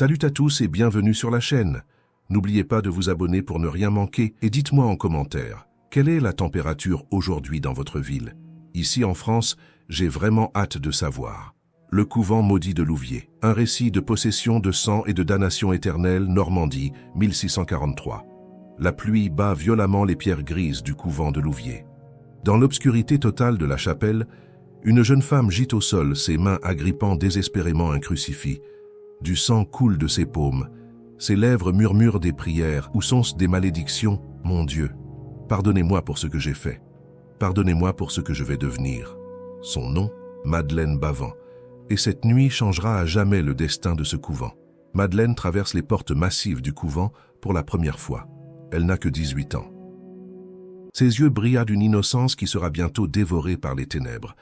Salut à tous et bienvenue sur la chaîne. N'oubliez pas de vous abonner pour ne rien manquer et dites-moi en commentaire, quelle est la température aujourd'hui dans votre ville? Ici en France, j'ai vraiment hâte de savoir. Le couvent maudit de Louviers, un récit de possession de sang et de damnation éternelle, Normandie, 1643. La pluie bat violemment les pierres grises du couvent de Louviers. Dans l'obscurité totale de la chapelle, une jeune femme gît au sol, ses mains agrippant désespérément un crucifix. Du sang coule de ses paumes. Ses lèvres murmurent des prières. Où sont des malédictions, mon Dieu? Pardonnez-moi pour ce que j'ai fait. Pardonnez-moi pour ce que je vais devenir. Son nom, Madeleine Bavant. Et cette nuit changera à jamais le destin de ce couvent. Madeleine traverse les portes massives du couvent pour la première fois. Elle n'a que 18 ans. Ses yeux brillent d'une innocence qui sera bientôt dévorée par les ténèbres.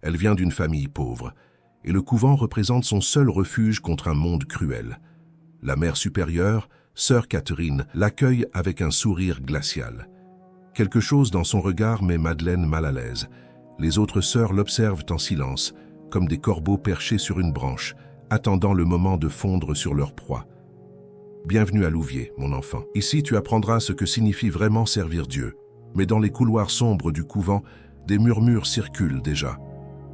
Elle vient d'une famille pauvre, et le couvent représente son seul refuge contre un monde cruel. La mère supérieure, sœur Catherine, l'accueille avec un sourire glacial. Quelque chose dans son regard met Madeleine mal à l'aise. Les autres sœurs l'observent en silence, comme des corbeaux perchés sur une branche, attendant le moment de fondre sur leur proie. Bienvenue à Louviers, mon enfant. Ici, tu apprendras ce que signifie vraiment servir Dieu. Mais dans les couloirs sombres du couvent, des murmures circulent déjà.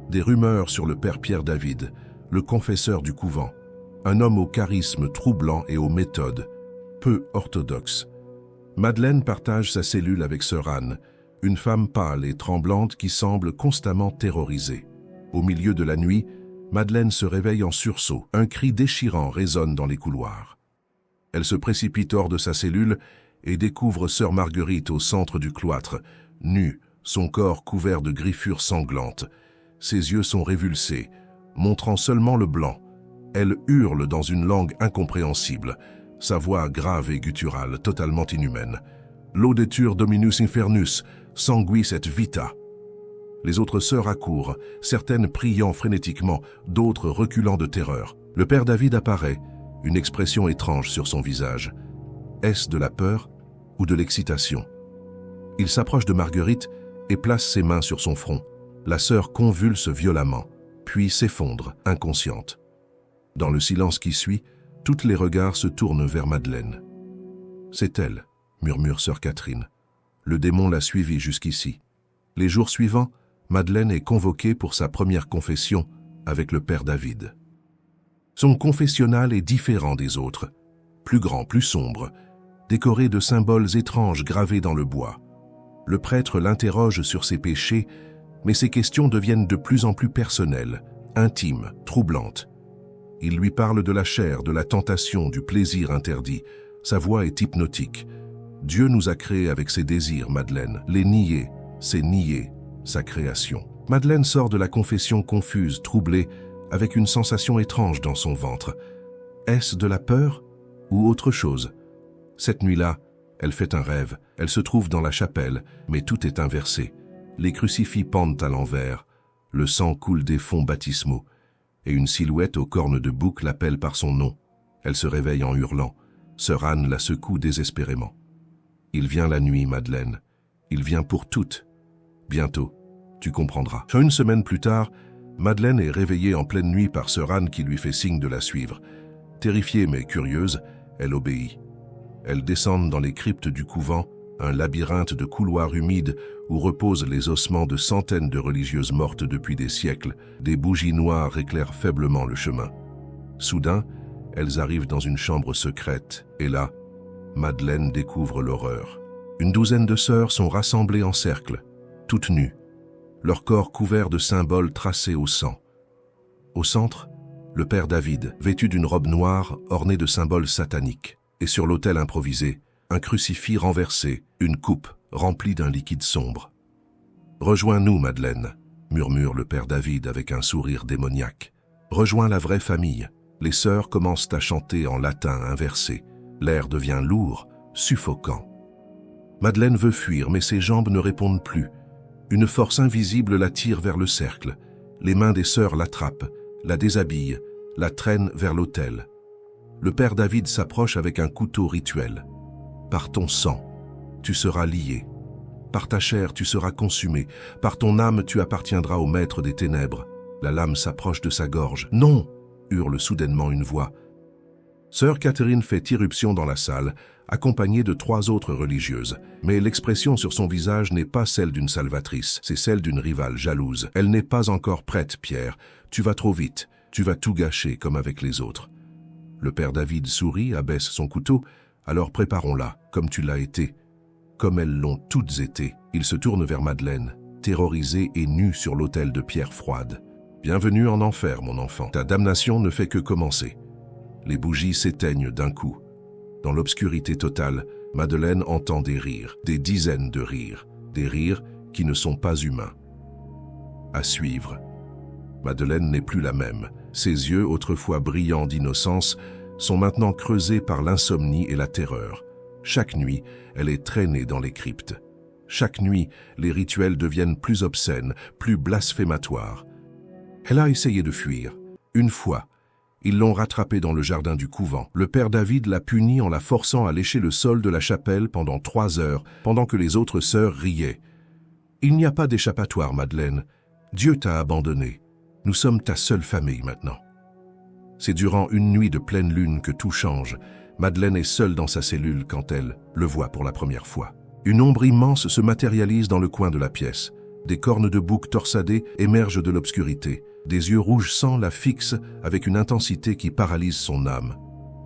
Des rumeurs sur le père Pierre David, le confesseur du couvent, un homme au charisme troublant et aux méthodes peu orthodoxes. Madeleine partage sa cellule avec sœur Anne, une femme pâle et tremblante qui semble constamment terrorisée. Au milieu de la nuit, Madeleine se réveille en sursaut. Un cri déchirant résonne dans les couloirs. Elle se précipite hors de sa cellule et découvre sœur Marguerite au centre du cloître, nue, son corps couvert de griffures sanglantes. Ses yeux sont révulsés, montrant seulement le blanc. Elle hurle dans une langue incompréhensible, sa voix grave et gutturale, totalement inhumaine. « Laudetur Dominus Infernus, sanguis et vita ». Les autres sœurs accourent, certaines priant frénétiquement, d'autres reculant de terreur. Le père David apparaît, une expression étrange sur son visage. Est-ce de la peur ou de l'excitation? Il s'approche de Marguerite et place ses mains sur son front. La sœur convulse violemment, puis s'effondre, inconsciente. Dans le silence qui suit, tous les regards se tournent vers Madeleine. « C'est elle », murmure sœur Catherine. Le démon l'a suivie jusqu'ici. Les jours suivants, Madeleine est convoquée pour sa première confession avec le père David. Son confessionnal est différent des autres, plus grand, plus sombre, décoré de symboles étranges gravés dans le bois. Le prêtre l'interroge sur ses péchés, mais ses questions deviennent de plus en plus personnelles, intimes, troublantes. Il lui parle de la chair, de la tentation, du plaisir interdit. Sa voix est hypnotique. Dieu nous a créés avec ses désirs, Madeleine. Les nier, c'est nier sa création. Madeleine sort de la confession confuse, troublée, avec une sensation étrange dans son ventre. Est-ce de la peur ou autre chose? Cette nuit-là, elle fait un rêve. Elle se trouve dans la chapelle, mais tout est inversé. Les crucifix pendent à l'envers, le sang coule des fonds baptismaux, et une silhouette aux cornes de bouc l'appelle par son nom. Elle se réveille en hurlant. Sœur Anne la secoue désespérément. Il vient la nuit, Madeleine. Il vient pour toutes. Bientôt, tu comprendras. Une semaine plus tard, Madeleine est réveillée en pleine nuit par sœur Anne qui lui fait signe de la suivre. Terrifiée mais curieuse, elle obéit. Elles descendent dans les cryptes du couvent, un labyrinthe de couloirs humides où reposent les ossements de centaines de religieuses mortes depuis des siècles. Des bougies noires éclairent faiblement le chemin. Soudain, elles arrivent dans une chambre secrète, et là, Madeleine découvre l'horreur. Une douzaine de sœurs sont rassemblées en cercle, toutes nues, leur corps couvert de symboles tracés au sang. Au centre, le père David, vêtu d'une robe noire ornée de symboles sataniques, et sur l'autel improvisé, un crucifix renversé, une coupe remplie d'un liquide sombre. « Rejoins-nous, Madeleine », murmure le père David avec un sourire démoniaque. « Rejoins la vraie famille. » Les sœurs commencent à chanter en latin inversé. L'air devient lourd, suffocant. Madeleine veut fuir, mais ses jambes ne répondent plus. Une force invisible la tire vers le cercle. Les mains des sœurs l'attrapent, la déshabillent, la traînent vers l'autel. Le père David s'approche avec un couteau rituel. Par ton sang, tu seras lié. Par ta chair, tu seras consumé. Par ton âme, tu appartiendras au maître des ténèbres. La lame s'approche de sa gorge. « Non !» hurle soudainement une voix. Sœur Catherine fait irruption dans la salle, accompagnée de 3 autres religieuses. Mais l'expression sur son visage n'est pas celle d'une salvatrice, c'est celle d'une rivale jalouse. Elle n'est pas encore prête, Pierre. Tu vas trop vite. Tu vas tout gâcher comme avec les autres. Le père David sourit, abaisse son couteau. Alors préparons-la, comme tu l'as été. Comme elles l'ont toutes été. Il se tourne vers Madeleine, terrorisée et nue sur l'autel de pierre froide. Bienvenue en enfer, mon enfant. Ta damnation ne fait que commencer. Les bougies s'éteignent d'un coup. Dans l'obscurité totale, Madeleine entend des rires, des dizaines de rires, des rires qui ne sont pas humains. À suivre. Madeleine n'est plus la même. Ses yeux, autrefois brillants d'innocence, sont maintenant creusés par l'insomnie et la terreur. Chaque nuit, elle est traînée dans les cryptes. Chaque nuit, les rituels deviennent plus obscènes, plus blasphématoires. Elle a essayé de fuir. Une fois, ils l'ont rattrapée dans le jardin du couvent. Le père David l'a punie en la forçant à lécher le sol de la chapelle pendant 3 heures, pendant que les autres sœurs riaient. Il n'y a pas d'échappatoire, Madeleine. Dieu t'a abandonnée. Nous sommes ta seule famille maintenant. C'est durant une nuit de pleine lune que tout change. Madeleine est seule dans sa cellule quand elle le voit pour la première fois. Une ombre immense se matérialise dans le coin de la pièce. Des cornes de bouc torsadées émergent de l'obscurité. Des yeux rouge sang la fixent avec une intensité qui paralyse son âme.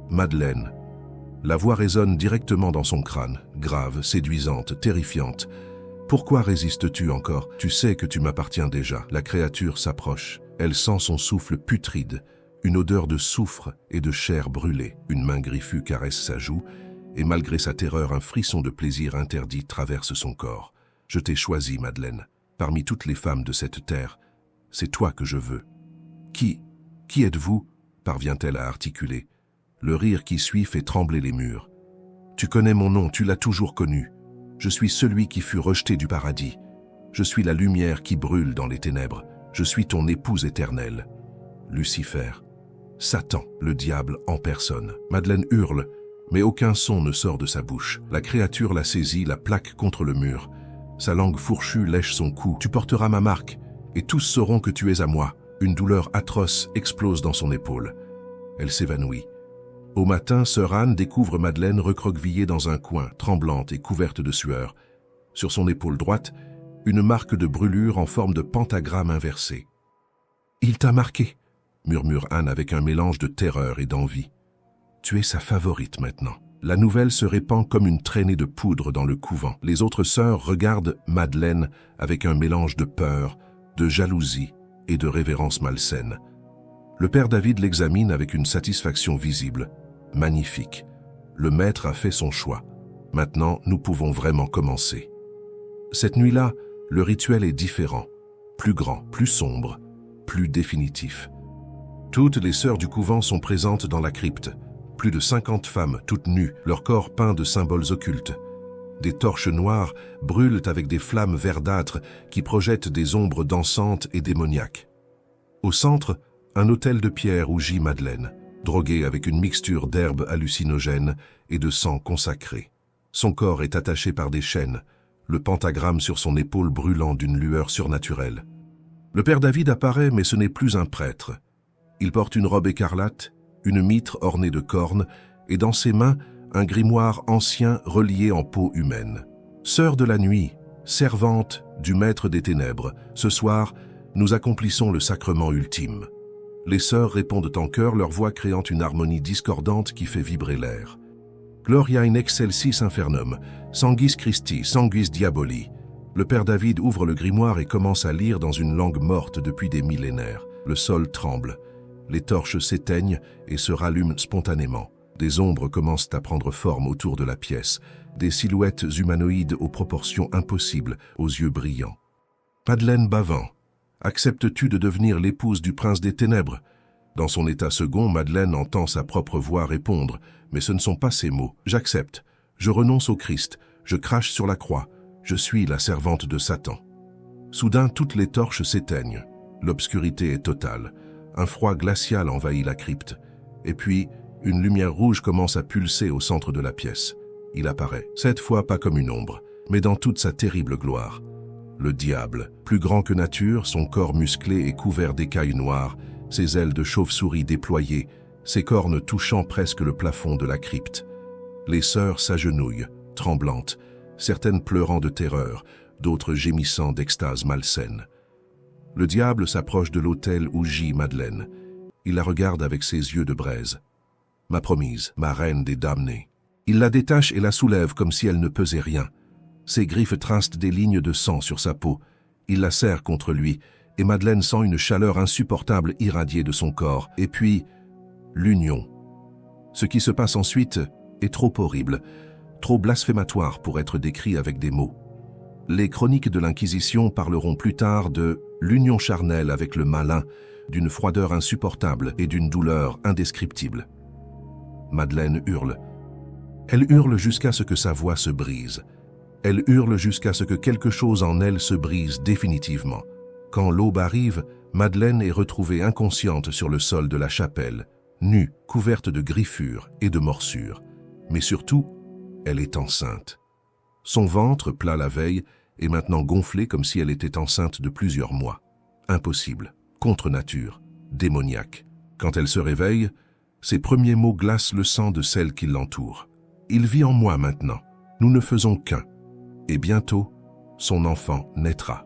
Madeleine. La voix résonne directement dans son crâne, grave, séduisante, terrifiante. Pourquoi résistes-tu encore? Tu sais que tu m'appartiens déjà. La créature s'approche. Elle sent son souffle putride, une odeur de soufre et de chair brûlée. Une main griffue caresse sa joue, et malgré sa terreur, un frisson de plaisir interdit traverse son corps. Je t'ai choisi, Madeleine. Parmi toutes les femmes de cette terre, c'est toi que je veux. Qui êtes-vous? Parvient-elle à articuler. Le rire qui suit fait trembler les murs. Tu connais mon nom, tu l'as toujours connu. Je suis celui qui fut rejeté du paradis. Je suis la lumière qui brûle dans les ténèbres. Je suis ton épouse éternelle. Lucifer. Satan, le diable en personne. Madeleine hurle, mais aucun son ne sort de sa bouche. La créature la saisit, la plaque contre le mur. Sa langue fourchue lèche son cou. Tu porteras ma marque, et tous sauront que tu es à moi. Une douleur atroce explose dans son épaule. Elle s'évanouit. Au matin, sœur Anne découvre Madeleine recroquevillée dans un coin, tremblante et couverte de sueur. Sur son épaule droite, une marque de brûlure en forme de pentagramme inversé. « Il t'a marqué », murmure Anne avec un mélange de terreur et d'envie. « Tu es sa favorite maintenant. » La nouvelle se répand comme une traînée de poudre dans le couvent. Les autres sœurs regardent Madeleine avec un mélange de peur, de jalousie et de révérence malsaine. Le père David l'examine avec une satisfaction visible. Magnifique. Le maître a fait son choix. Maintenant, nous pouvons vraiment commencer. Cette nuit-là, le rituel est différent. Plus grand, plus sombre, plus définitif. Toutes les sœurs du couvent sont présentes dans la crypte. Plus de 50 femmes, toutes nues, leur corps peint de symboles occultes. Des torches noires brûlent avec des flammes verdâtres qui projettent des ombres dansantes et démoniaques. Au centre, un autel de pierre où gît Madeleine, droguée avec une mixture d'herbes hallucinogènes et de sang consacré. Son corps est attaché par des chaînes, le pentagramme sur son épaule brûlant d'une lueur surnaturelle. Le père David apparaît, mais ce n'est plus un prêtre. Il porte une robe écarlate, une mitre ornée de cornes, et dans ses mains, un grimoire ancien relié en peau humaine. Sœur de la nuit, servante du maître des ténèbres, ce soir, nous accomplissons le sacrement ultime. Les sœurs répondent en chœur, leur voix créant une harmonie discordante qui fait vibrer l'air. Gloria in excelsis infernum, sanguis Christi, sanguis diaboli. Le père David ouvre le grimoire et commence à lire dans une langue morte depuis des millénaires. Le sol tremble. Les torches s'éteignent et se rallument spontanément. Des ombres commencent à prendre forme autour de la pièce, des silhouettes humanoïdes aux proportions impossibles, aux yeux brillants. Madeleine Bavant, acceptes-tu de devenir l'épouse du prince des ténèbres? Dans son état second, Madeleine entend sa propre voix répondre, mais ce ne sont pas ces mots. J'accepte, je renonce au Christ, je crache sur la croix, je suis la servante de Satan. Soudain, toutes les torches s'éteignent. L'obscurité est totale. Un froid glacial envahit la crypte. Et puis, une lumière rouge commence à pulser au centre de la pièce. Il apparaît, cette fois pas comme une ombre, mais dans toute sa terrible gloire. Le diable, plus grand que nature, son corps musclé et couvert d'écailles noires, ses ailes de chauve-souris déployées, ses cornes touchant presque le plafond de la crypte. Les sœurs s'agenouillent, tremblantes, certaines pleurant de terreur, d'autres gémissant d'extase malsaine. Le diable s'approche de l'autel où gît Madeleine. Il la regarde avec ses yeux de braise. Ma promise, ma reine des damnés. Il la détache et la soulève comme si elle ne pesait rien. Ses griffes tracent des lignes de sang sur sa peau. Il la serre contre lui, et Madeleine sent une chaleur insupportable irradier de son corps. Et puis, l'union. Ce qui se passe ensuite est trop horrible, trop blasphématoire pour être décrit avec des mots. Les chroniques de l'Inquisition parleront plus tard de l'union charnelle avec le malin, d'une froideur insupportable et d'une douleur indescriptible. Madeleine hurle. Elle hurle jusqu'à ce que sa voix se brise. Elle hurle jusqu'à ce que quelque chose en elle se brise définitivement. Quand l'aube arrive, Madeleine est retrouvée inconsciente sur le sol de la chapelle, nue, couverte de griffures et de morsures. Mais surtout, elle est enceinte. Son ventre, plat la veille, est maintenant gonflé comme si elle était enceinte de plusieurs mois. Impossible, contre nature, démoniaque. Quand elle se réveille, ses premiers mots glacent le sang de celle qui l'entoure. Il vit en moi maintenant. Nous ne faisons qu'un. Et bientôt, son enfant naîtra.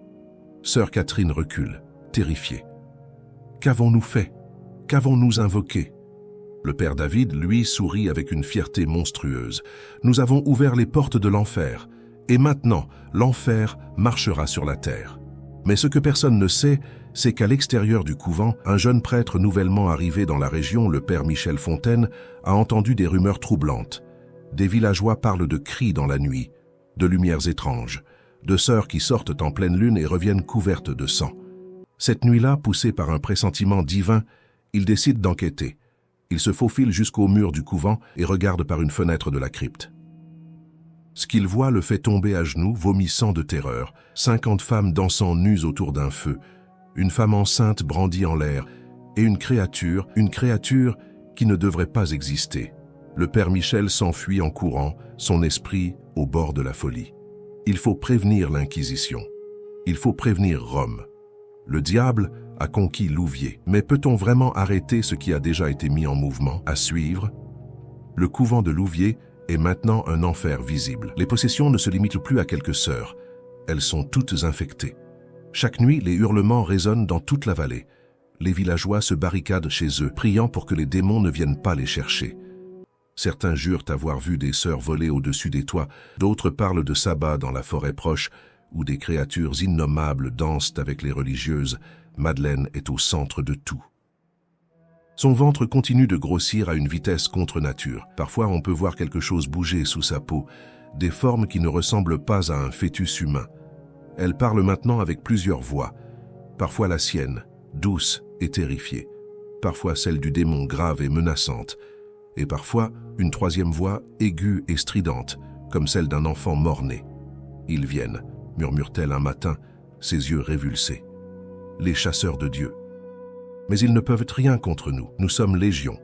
Sœur Catherine recule, terrifiée. Qu'avons-nous fait? Qu'avons-nous invoqué? Le père David, lui, sourit avec une fierté monstrueuse. Nous avons ouvert les portes de l'enfer. Et maintenant, l'enfer marchera sur la terre. Mais ce que personne ne sait, c'est qu'à l'extérieur du couvent, un jeune prêtre nouvellement arrivé dans la région, le père Michel Fontaine, a entendu des rumeurs troublantes. Des villageois parlent de cris dans la nuit, de lumières étranges, de sœurs qui sortent en pleine lune et reviennent couvertes de sang. Cette nuit-là, poussé par un pressentiment divin, il décide d'enquêter. Il se faufile jusqu'au mur du couvent et regarde par une fenêtre de la crypte. Ce qu'il voit le fait tomber à genoux, vomissant de terreur, 50 femmes dansant nues autour d'un feu, une femme enceinte brandie en l'air, et une créature qui ne devrait pas exister. Le père Michel s'enfuit en courant, son esprit au bord de la folie. Il faut prévenir l'Inquisition. Il faut prévenir Rome. Le diable a conquis Louviers. Mais peut-on vraiment arrêter ce qui a déjà été mis en mouvement? À suivre, le couvent de Louviers est maintenant un enfer visible. Les possessions ne se limitent plus à quelques sœurs. Elles sont toutes infectées. Chaque nuit, les hurlements résonnent dans toute la vallée. Les villageois se barricadent chez eux, priant pour que les démons ne viennent pas les chercher. Certains jurent avoir vu des sœurs voler au-dessus des toits, d'autres parlent de sabbat dans la forêt proche, où des créatures innommables dansent avec les religieuses. Madeleine est au centre de tout. Son ventre continue de grossir à une vitesse contre nature. Parfois, on peut voir quelque chose bouger sous sa peau, des formes qui ne ressemblent pas à un fœtus humain. Elle parle maintenant avec plusieurs voix, parfois la sienne, douce et terrifiée, parfois celle du démon grave et menaçante, et parfois une troisième voix aiguë et stridente, comme celle d'un enfant mort-né. « Ils viennent », murmure-t-elle un matin, ses yeux révulsés. « Les chasseurs de Dieu. » Mais ils ne peuvent rien contre nous. Nous sommes légion.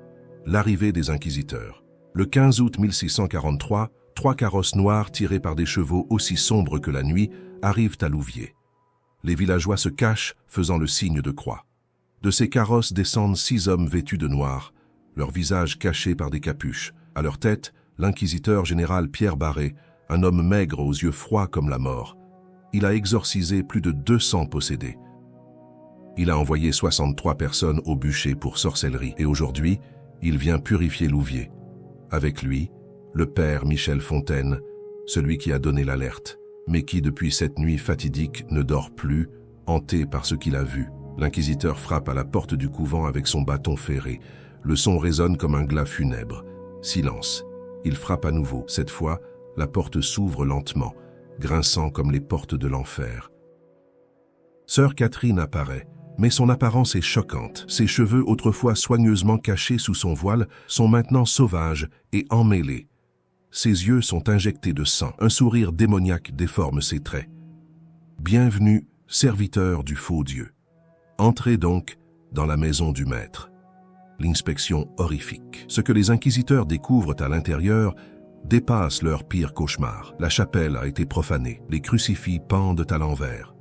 L'arrivée des inquisiteurs. Le 15 août 1643, 3 carrosses noires tirées par des chevaux aussi sombres que la nuit arrivent à Louviers. Les villageois se cachent, faisant le signe de croix. De ces carrosses descendent 6 hommes vêtus de noir, leurs visages cachés par des capuches. À leur tête, l'inquisiteur général Pierre Barré, un homme maigre aux yeux froids comme la mort. Il a exorcisé plus de 200 possédés. Il a envoyé 63 personnes au bûcher pour sorcellerie et aujourd'hui, il vient purifier Louviers. Avec lui, le père Michel Fontaine, celui qui a donné l'alerte, mais qui depuis cette nuit fatidique ne dort plus, hanté par ce qu'il a vu. L'inquisiteur frappe à la porte du couvent avec son bâton ferré. Le son résonne comme un glas funèbre. Silence. Il frappe à nouveau. Cette fois, la porte s'ouvre lentement, grinçant comme les portes de l'enfer. Sœur Catherine apparaît. Mais son apparence est choquante. Ses cheveux, autrefois soigneusement cachés sous son voile, sont maintenant sauvages et emmêlés. Ses yeux sont injectés de sang. Un sourire démoniaque déforme ses traits. Bienvenue, serviteur du faux Dieu. Entrez donc dans la maison du maître. L'inspection horrifique. Ce que les inquisiteurs découvrent à l'intérieur dépasse leur pire cauchemar. La chapelle a été profanée. Les crucifix pendent à l'envers.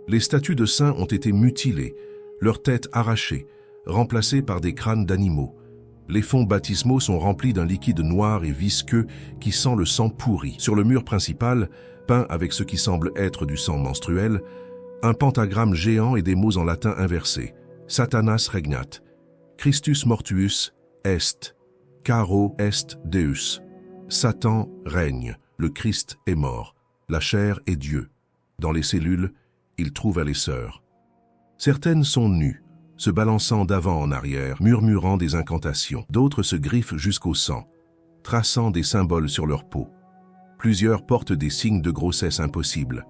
Les statues de saints ont été mutilées, leurs têtes arrachées, remplacées par des crânes d'animaux. Les fonds baptismaux sont remplis d'un liquide noir et visqueux qui sent le sang pourri. Sur le mur principal, peint avec ce qui semble être du sang menstruel, un pentagramme géant et des mots en latin inversés. Satanas regnat, Christus mortuus est, caro est Deus. Satan règne, le Christ est mort, la chair est Dieu. Dans les cellules, il trouva les sœurs. Certaines sont nues, se balançant d'avant en arrière, murmurant des incantations. D'autres se griffent jusqu'au sang, traçant des symboles sur leur peau. Plusieurs portent des signes de grossesse impossibles,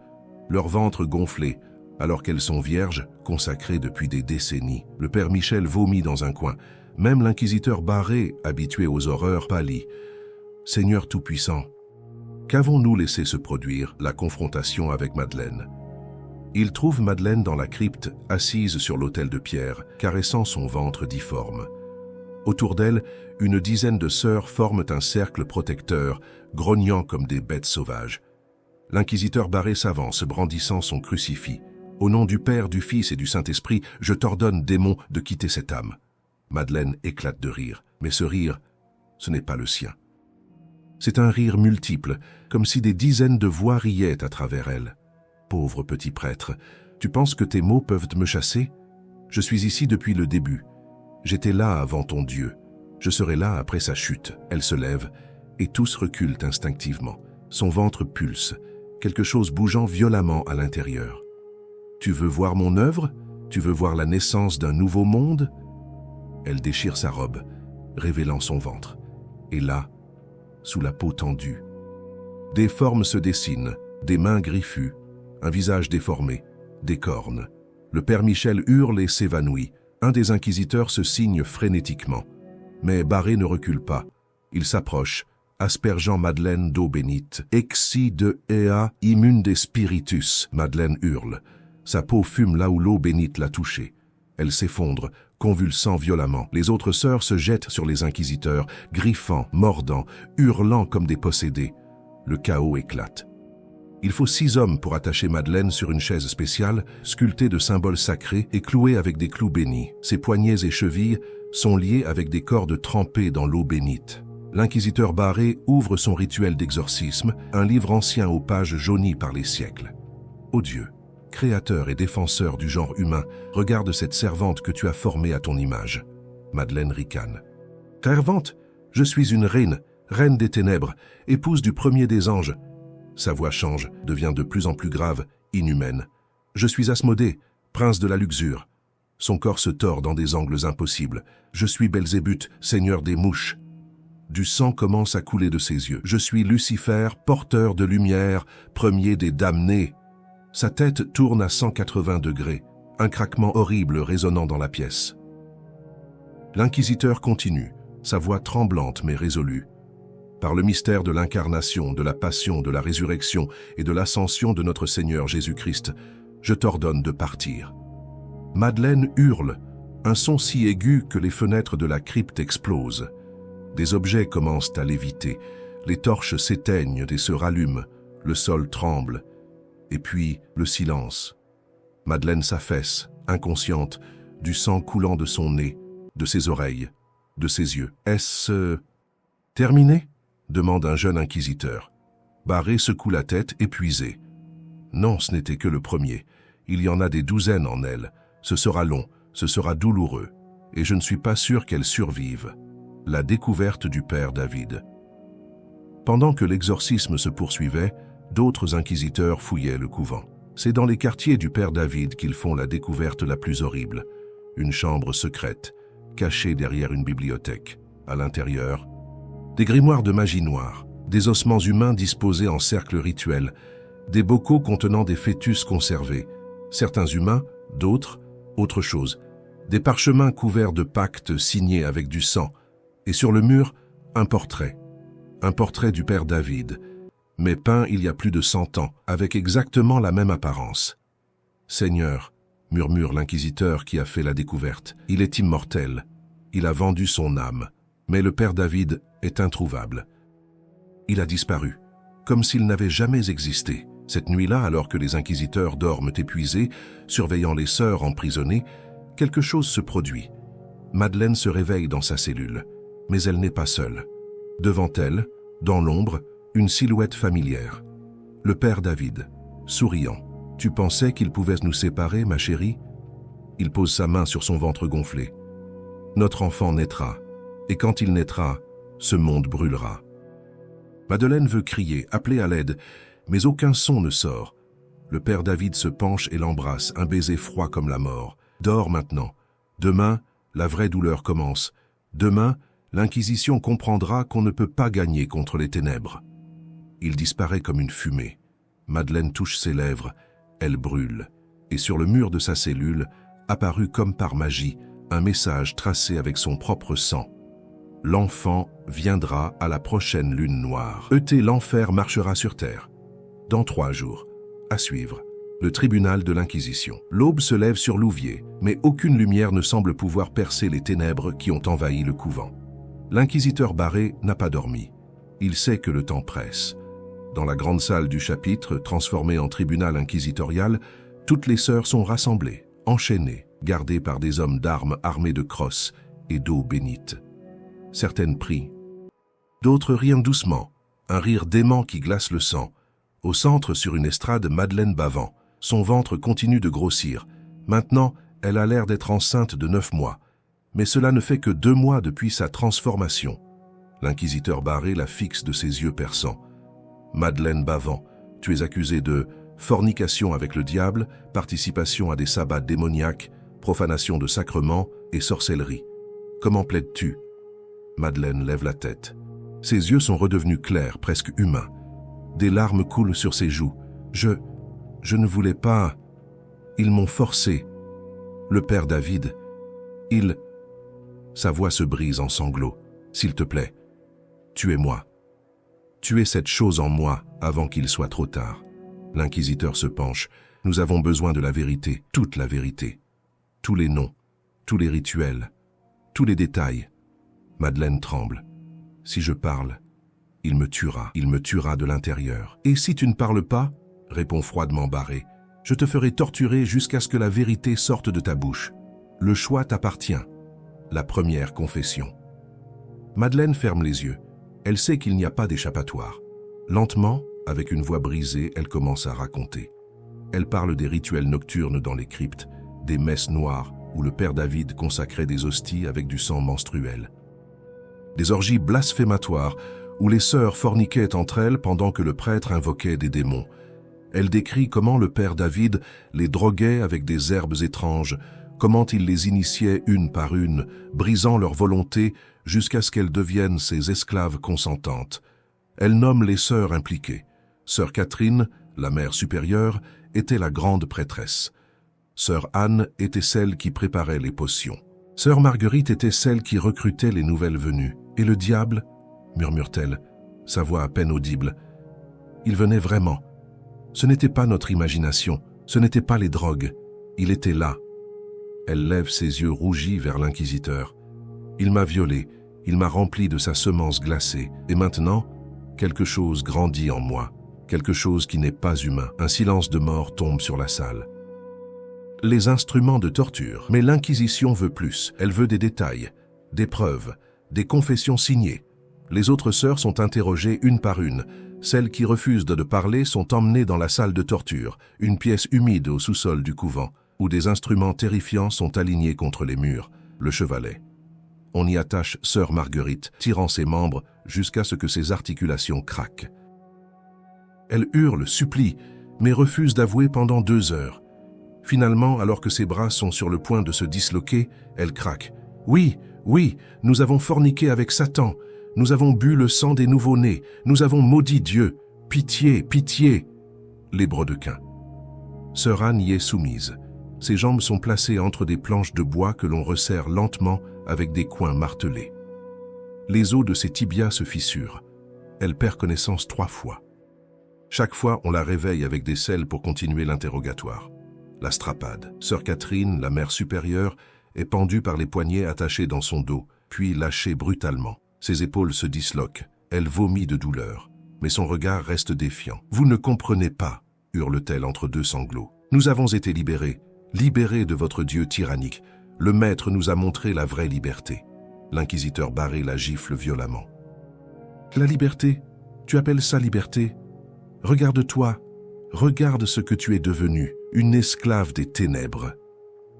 leur ventre gonflé, alors qu'elles sont vierges, consacrées depuis des décennies. Le père Michel vomit dans un coin. Même l'inquisiteur Barré, habitué aux horreurs, pâlit. Seigneur Tout-Puissant, qu'avons-nous laissé se produire? La confrontation avec Madeleine. Il trouve Madeleine dans la crypte, assise sur l'autel de pierre, caressant son ventre difforme. Autour d'elle, une dizaine de sœurs forment un cercle protecteur, grognant comme des bêtes sauvages. L'inquisiteur Barré s'avance, brandissant son crucifix. « Au nom du Père, du Fils et du Saint-Esprit, je t'ordonne, démon, de quitter cette âme. » Madeleine éclate de rire, mais ce rire, ce n'est pas le sien. C'est un rire multiple, comme si des dizaines de voix riaient à travers elle. Pauvre petit prêtre, tu penses que tes mots peuvent me chasser? Je suis ici depuis le début. J'étais là avant ton Dieu. Je serai là après sa chute. Elle se lève, et tous reculent instinctivement. Son ventre pulse, quelque chose bougeant violemment à l'intérieur. Tu veux voir mon œuvre? Tu veux voir la naissance d'un nouveau monde? Elle déchire sa robe, révélant son ventre. Et là, sous la peau tendue, des formes se dessinent, des mains griffues, un visage déformé, des cornes. Le père Michel hurle et s'évanouit. Un des inquisiteurs se signe frénétiquement. Mais Barré ne recule pas. Il s'approche, aspergeant Madeleine d'eau bénite. « Exi de ea immunde spiritus » Madeleine hurle. Sa peau fume là où l'eau bénite l'a touchée. Elle s'effondre, convulsant violemment. Les autres sœurs se jettent sur les inquisiteurs, griffant, mordant, hurlant comme des possédés. Le chaos éclate. Il faut 6 hommes pour attacher Madeleine sur une chaise spéciale, sculptée de symboles sacrés et clouée avec des clous bénis. Ses poignets et chevilles sont liés avec des cordes trempées dans l'eau bénite. L'inquisiteur Barré ouvre son rituel d'exorcisme, un livre ancien aux pages jaunies par les siècles. Ô Dieu, créateur et défenseur du genre humain, regarde cette servante que tu as formée à ton image. Madeleine ricane. Servante, je suis une reine, reine des ténèbres, épouse du premier des anges. Sa voix change, devient de plus en plus grave, inhumaine. Je suis Asmodée, prince de la luxure. Son corps se tord dans des angles impossibles. Je suis Belzébuth, seigneur des mouches. Du sang commence à couler de ses yeux. Je suis Lucifer, porteur de lumière, premier des damnés. Sa tête tourne à 180 degrés, un craquement horrible résonnant dans la pièce. L'inquisiteur continue, sa voix tremblante mais résolue. Par le mystère de l'incarnation, de la passion, de la résurrection et de l'ascension de notre Seigneur Jésus-Christ, je t'ordonne de partir. Madeleine hurle, un son si aigu que les fenêtres de la crypte explosent. Des objets commencent à léviter, les torches s'éteignent et se rallument, le sol tremble, et puis le silence. Madeleine s'affaisse, inconsciente, du sang coulant de son nez, de ses oreilles, de ses yeux. Est-ce terminé ? Demande un jeune inquisiteur. Barré secoue la tête, épuisé. Non, ce n'était que le premier. Il y en a des douzaines en elle. Ce sera long, ce sera douloureux. Et je ne suis pas sûr qu'elle survive. La découverte du père David. Pendant que l'exorcisme se poursuivait, d'autres inquisiteurs fouillaient le couvent. C'est dans les quartiers du père David qu'ils font la découverte la plus horrible. Une chambre secrète, cachée derrière une bibliothèque. À l'intérieur, des grimoires de magie noire, des ossements humains disposés en cercle rituel, des bocaux contenant des fœtus conservés, certains humains, d'autres, autre chose, des parchemins couverts de pactes signés avec du sang, et sur le mur, un portrait du père David, mais peint il y a plus de 100 ans, avec exactement la même apparence. « Seigneur, » murmure l'inquisiteur qui a fait la découverte, « il est immortel, il a vendu son âme, mais le père David est introuvable. Il a disparu, comme s'il n'avait jamais existé. Cette nuit-là, alors que les inquisiteurs dorment épuisés, surveillant les sœurs emprisonnées, quelque chose se produit. Madeleine se réveille dans sa cellule. Mais elle n'est pas seule. Devant elle, dans l'ombre, une silhouette familière. Le père David, souriant. « Tu pensais qu'il pouvait nous séparer, ma chérie ?» Il pose sa main sur son ventre gonflé. « Notre enfant naîtra, et quand il naîtra, ce monde brûlera. » Madeleine veut crier, appeler à l'aide, mais aucun son ne sort. Le père David se penche et l'embrasse, un baiser froid comme la mort. « Dors maintenant. Demain, la vraie douleur commence. Demain, l'Inquisition comprendra qu'on ne peut pas gagner contre les ténèbres. » Il disparaît comme une fumée. Madeleine touche ses lèvres, elle brûle. Et sur le mur de sa cellule, apparut comme par magie, un message tracé avec son propre sang. « L'enfant viendra à la prochaine lune noire. L'enfer marchera sur terre. » Dans 3 jours. À suivre. Le tribunal de l'Inquisition. L'aube se lève sur Louviers, mais aucune lumière ne semble pouvoir percer les ténèbres qui ont envahi le couvent. L'inquisiteur Barré n'a pas dormi. Il sait que le temps presse. Dans la grande salle du chapitre, transformée en tribunal inquisitorial, toutes les sœurs sont rassemblées, enchaînées, gardées par des hommes d'armes armés de crosses et d'eau bénite. Certaines prient. D'autres rient doucement, un rire dément qui glace le sang. Au centre, sur une estrade, Madeleine Bavant. Son ventre continue de grossir. Maintenant, elle a l'air d'être enceinte de 9 mois. Mais cela ne fait que 2 mois depuis sa transformation. L'inquisiteur Barré la fixe de ses yeux perçants. « Madeleine Bavant, tu es accusée de fornication avec le diable, participation à des sabbats démoniaques, profanation de sacrements et sorcellerie. Comment plaides-tu » Madeleine lève la tête. Ses yeux sont redevenus clairs, presque humains. Des larmes coulent sur ses joues. « Je ne voulais pas... Ils m'ont forcé. Le père David, il... » Sa voix se brise en sanglots. « S'il te plaît, tuez-moi. Tuez cette chose en moi avant qu'il soit trop tard. » L'inquisiteur se penche. « Nous avons besoin de la vérité, toute la vérité. Tous les noms, tous les rituels, tous les détails. » Madeleine tremble. « Si je parle, il me tuera de l'intérieur. »« Et si tu ne parles pas, » répond froidement Barré, « je te ferai torturer jusqu'à ce que la vérité sorte de ta bouche. Le choix t'appartient. » La première confession. Madeleine ferme les yeux. Elle sait qu'il n'y a pas d'échappatoire. Lentement, avec une voix brisée, elle commence à raconter. Elle parle des rituels nocturnes dans les cryptes, des messes noires où le père David consacrait des hosties avec du sang menstruel. Des orgies blasphématoires où les sœurs forniquaient entre elles pendant que le prêtre invoquait des démons. Elle décrit comment le père David les droguait avec des herbes étranges, comment il les initiait une par une, brisant leur volonté jusqu'à ce qu'elles deviennent ses esclaves consentantes. Elle nomme les sœurs impliquées. Sœur Catherine, la mère supérieure, était la grande prêtresse. Sœur Anne était celle qui préparait les potions. Sœur Marguerite était celle qui recrutait les nouvelles venues. Et le diable, murmure-t-elle, sa voix à peine audible, il venait vraiment. Ce n'était pas notre imagination, ce n'était pas les drogues, il était là. Elle lève ses yeux rougis vers l'inquisiteur. Il m'a violée, il m'a rempli de sa semence glacée, et maintenant, quelque chose grandit en moi, quelque chose qui n'est pas humain. Un silence de mort tombe sur la salle. Les instruments de torture. Mais l'Inquisition veut plus, elle veut des détails, des preuves, des confessions signées. Les autres sœurs sont interrogées une par une. Celles qui refusent de parler sont emmenées dans la salle de torture, une pièce humide au sous-sol du couvent, où des instruments terrifiants sont alignés contre les murs, le chevalet. On y attache sœur Marguerite, tirant ses membres jusqu'à ce que ses articulations craquent. Elle hurle, supplie, mais refuse d'avouer pendant 2 heures. Finalement, alors que ses bras sont sur le point de se disloquer, elle craque. « Oui, oui, nous avons forniqué avec Satan. Nous avons bu le sang des nouveau-nés. Nous avons maudit Dieu. Pitié, pitié !» Les brodequins. Sœur Anne y est soumise. Ses jambes sont placées entre des planches de bois que l'on resserre lentement avec des coins martelés. Les os de ses tibias se fissurent. Elle perd connaissance 3 fois. Chaque fois, on la réveille avec des selles pour continuer l'interrogatoire. La strapade. Sœur Catherine, la mère supérieure, est pendue par les poignets attachés dans son dos, puis lâchée brutalement. Ses épaules se disloquent. Elle vomit de douleur, mais son regard reste défiant. « Vous ne comprenez pas !» hurle-t-elle entre 2 sanglots. « Nous avons été libérés de votre Dieu tyrannique. Le Maître nous a montré la vraie liberté. L'inquisiteur Barré la gifle violemment. La liberté? Tu appelles ça liberté? Regarde-toi, regarde ce que tu es devenue, une esclave des ténèbres.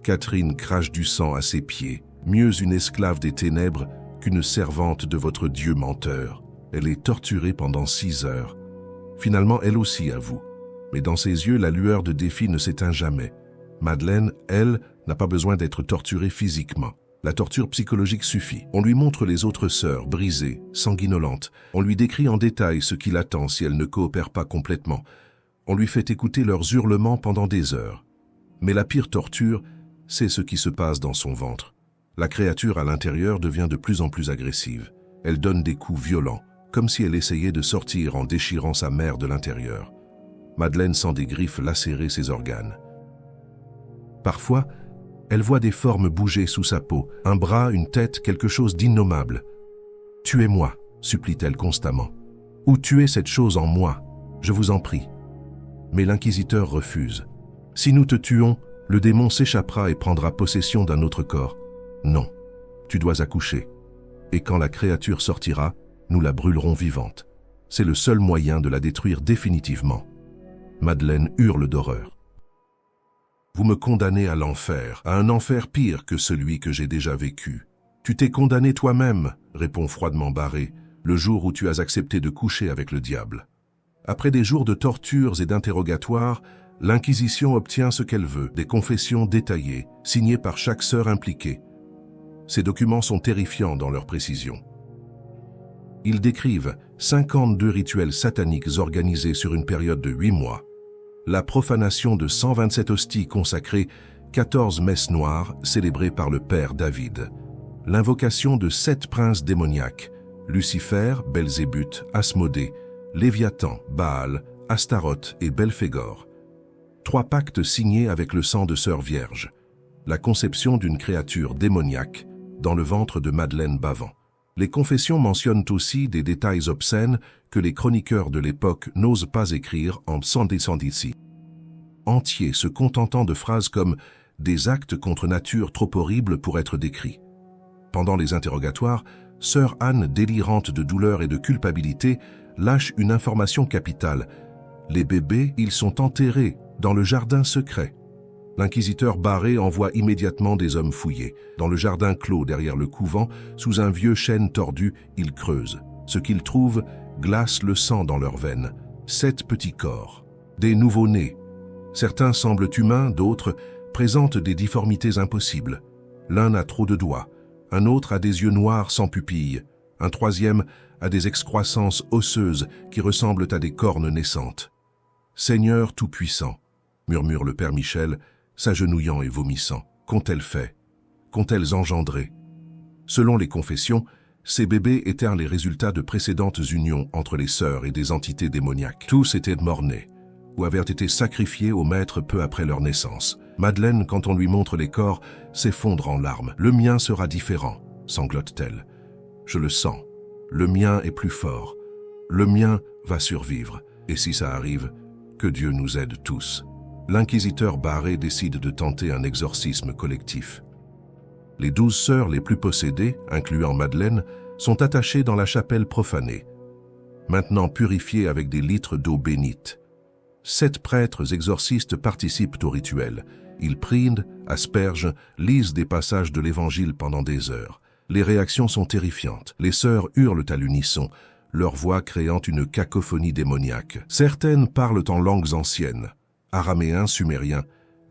Catherine crache du sang à ses pieds, mieux une esclave des ténèbres qu'une servante de votre Dieu menteur. Elle est torturée pendant 6 heures. Finalement, elle aussi avoue. Mais dans ses yeux, la lueur de défi ne s'éteint jamais. Madeleine, elle, n'a pas besoin d'être torturée physiquement. La torture psychologique suffit. On lui montre les autres sœurs, brisées, sanguinolentes. On lui décrit en détail ce qui l'attend si elle ne coopère pas complètement. On lui fait écouter leurs hurlements pendant des heures. Mais la pire torture, c'est ce qui se passe dans son ventre. La créature à l'intérieur devient de plus en plus agressive. Elle donne des coups violents, comme si elle essayait de sortir en déchirant sa mère de l'intérieur. Madeleine sent des griffes lacérer ses organes. Parfois, elle voit des formes bouger sous sa peau, un bras, une tête, quelque chose d'innommable. « Tuez-moi », supplie-t-elle constamment. « Ou tuez cette chose en moi, je vous en prie. » Mais l'inquisiteur refuse. « Si nous te tuons, le démon s'échappera et prendra possession d'un autre corps. Non, tu dois accoucher. Et quand la créature sortira, nous la brûlerons vivante. C'est le seul moyen de la détruire définitivement. » Madeleine hurle d'horreur. « Vous me condamnez à l'enfer, à un enfer pire que celui que j'ai déjà vécu. Tu t'es condamné toi-même, répond froidement Barré, le jour où tu as accepté de coucher avec le diable. » Après des jours de tortures et d'interrogatoires, l'Inquisition obtient ce qu'elle veut, des confessions détaillées, signées par chaque sœur impliquée. Ces documents sont terrifiants dans leur précision. Ils décrivent 52 rituels sataniques organisés sur une période de 8 mois, la profanation de 127 hosties consacrées, 14 messes noires célébrées par le père David, l'invocation de 7 princes démoniaques, Lucifer, Belzébuth, Asmodée, Léviathan, Baal, Astaroth et Belphégor, 3 pactes signés avec le sang de sœurs vierges, la conception d'une créature démoniaque dans le ventre de Madeleine Bavant. Les confessions mentionnent aussi des détails obscènes que les chroniqueurs de l'époque n'osent pas écrire en sans-descendici. Entiers se contentant de phrases comme « des actes contre nature trop horribles pour être décrits ». Pendant les interrogatoires, sœur Anne, délirante de douleur et de culpabilité, lâche une information capitale. Les bébés, ils sont enterrés dans le jardin secret. L'inquisiteur Barré envoie immédiatement des hommes fouiller. Dans le jardin clos derrière le couvent, sous un vieux chêne tordu, ils creusent. Ce qu'ils trouvent glace le sang dans leurs veines. 7 petits corps, des nouveau-nés. Certains semblent humains, d'autres présentent des difformités impossibles. L'un a trop de doigts, un autre a des yeux noirs sans pupilles, un troisième a des excroissances osseuses qui ressemblent à des cornes naissantes. « Seigneur Tout-Puissant », murmure le père Michel, s'agenouillant et vomissant. Qu'ont-elles fait? Qu'ont-elles engendré? Selon les confessions, ces bébés étaient les résultats de précédentes unions entre les sœurs et des entités démoniaques. Tous étaient morts-nés, ou avaient été sacrifiés au maître peu après leur naissance. Madeleine, quand on lui montre les corps, s'effondre en larmes. « Le mien sera différent », sanglote-t-elle. « Je le sens. Le mien est plus fort. Le mien va survivre. Et si ça arrive, que Dieu nous aide tous. » L'inquisiteur Barré décide de tenter un exorcisme collectif. Les 12 sœurs les plus possédées, incluant Madeleine, sont attachées dans la chapelle profanée, maintenant purifiée avec des litres d'eau bénite. 7 prêtres exorcistes participent au rituel. Ils prient, aspergent, lisent des passages de l'Évangile pendant des heures. Les réactions sont terrifiantes. Les sœurs hurlent à l'unisson, leur voix créant une cacophonie démoniaque. Certaines parlent en langues anciennes, araméen, sumérien,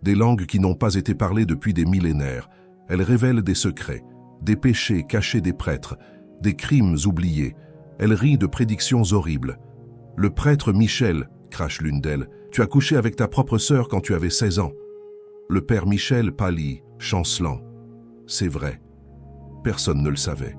des langues qui n'ont pas été parlées depuis des millénaires. Elles révèlent des secrets, des péchés cachés des prêtres, des crimes oubliés. Elles rient de prédictions horribles. « Le prêtre Michel », crache l'une d'elles, « tu as couché avec ta propre sœur quand tu avais 16 ans. » Le père Michel pâlit, chancelant. « C'est vrai. Personne ne le savait. »